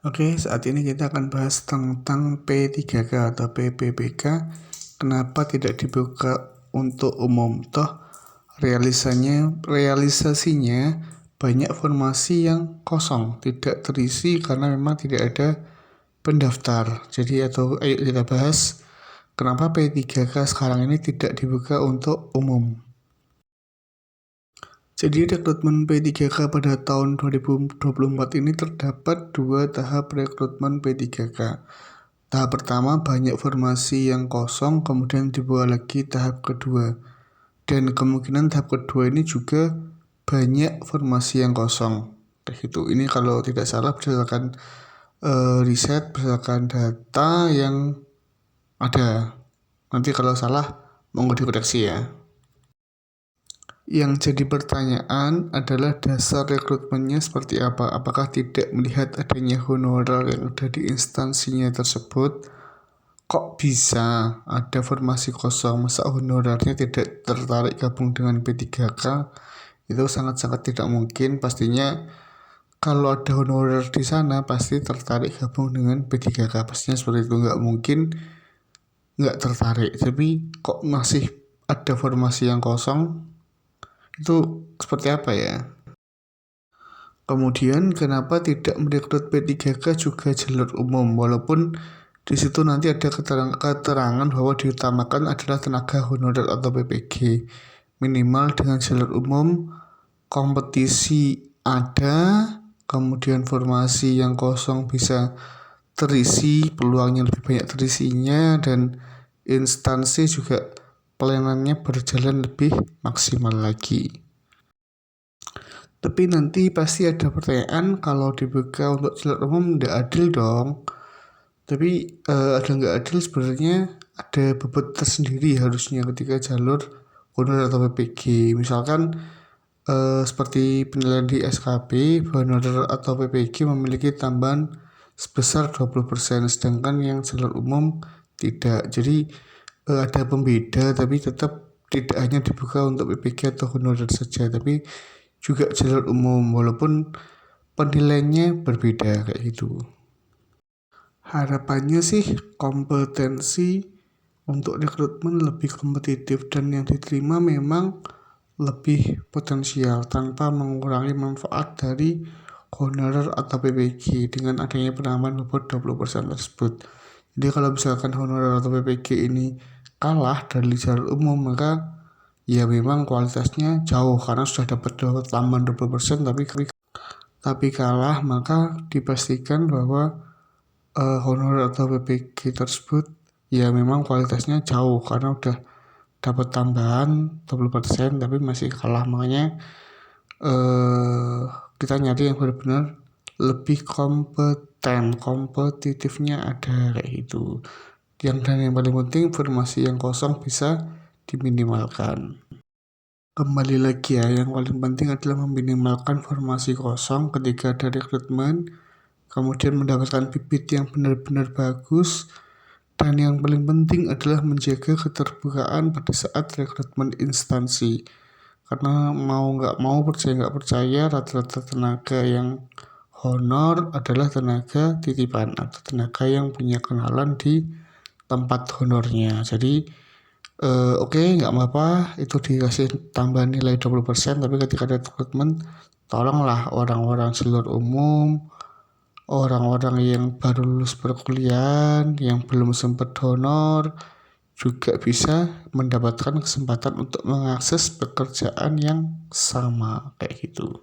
Oke, saat ini kita akan bahas tentang P3K atau PPBK. Kenapa tidak dibuka untuk umum? Toh realisasinya banyak formasi yang kosong, tidak terisi karena memang tidak ada pendaftar. Jadi ayo kita bahas kenapa P3K sekarang ini tidak dibuka untuk umum. Jadi rekrutmen P3K pada tahun 2024 ini terdapat dua tahap rekrutmen P3K. Tahap pertama banyak formasi yang kosong, kemudian dibuka lagi tahap kedua. Dan kemungkinan tahap kedua ini juga banyak formasi yang kosong. Kayak gitu. Ini kalau tidak salah berdasarkan riset, berdasarkan data yang ada. Nanti kalau salah monggo dikoreksi ya. Yang jadi pertanyaan adalah dasar rekrutmennya seperti apa? Apakah tidak melihat adanya honorer yang ada di instansinya tersebut? Kok bisa ada formasi kosong? Masa honorernya tidak tertarik gabung dengan P3K? Itu sangat-sangat tidak mungkin. Pastinya kalau ada honorer di sana pasti tertarik gabung dengan P3K. Pastinya seperti itu, nggak mungkin nggak tertarik. Tapi kok masih ada formasi yang kosong? Itu seperti apa ya? Kemudian kenapa tidak merekrut P3K juga jalur umum, walaupun di situ nanti ada keterangan bahwa diutamakan adalah tenaga honorer atau PPG. Minimal dengan jalur umum kompetisi ada, kemudian formasi yang kosong bisa terisi, peluangnya lebih banyak terisinya, dan instansi juga pelayanannya berjalan lebih maksimal lagi. Tapi nanti pasti ada pertanyaan, kalau dibuka untuk jalur umum tidak adil dong. Tapi ada nggak adil sebenarnya ada bobot tersendiri harusnya ketika jalur honorer atau PPG. Misalkan seperti penilaian di SKB, honorer atau PPG memiliki tambahan sebesar 20%, sedangkan yang jalur umum tidak. Jadi ada pembeda, tapi tetap tidak hanya dibuka untuk PPG atau honorer saja, tapi juga jalur umum, walaupun penilaiannya berbeda kayak gitu. Harapannya sih kompetensi untuk rekrutmen lebih kompetitif dan yang diterima memang lebih potensial tanpa mengurangi manfaat dari honorer atau PPG dengan adanya penambahan bobot 20% tersebut. Jadi kalau misalkan honorer atau PPG ini kalah dari jalur umum, maka ya memang kualitasnya jauh karena sudah dapat tambahan 20%, tapi kalah, maka dipastikan bahwa honorer atau PPG tersebut ya memang kualitasnya jauh karena udah dapat tambahan 20% tapi masih kalah. Makanya kita nyari yang benar-benar lebih kompetitifnya ada kayak itu. Dan yang paling penting formasi yang kosong bisa diminimalkan. Kembali lagi ya, yang paling penting adalah meminimalkan formasi kosong ketika ada rekrutmen, kemudian mendapatkan bibit yang benar-benar bagus, dan yang paling penting adalah menjaga keterbukaan pada saat rekrutmen instansi. Karena mau nggak mau, percaya nggak percaya, rata-rata tenaga yang honor adalah tenaga titipan atau tenaga yang punya kenalan di tempat honornya. Jadi oke, nggak apa-apa itu dikasih tambahan nilai 20%, tapi ketika ada rekrutmen tolonglah orang-orang jalur umum, orang-orang yang baru lulus perkuliahan, yang belum sempat honor juga bisa mendapatkan kesempatan untuk mengakses pekerjaan yang sama kayak gitu.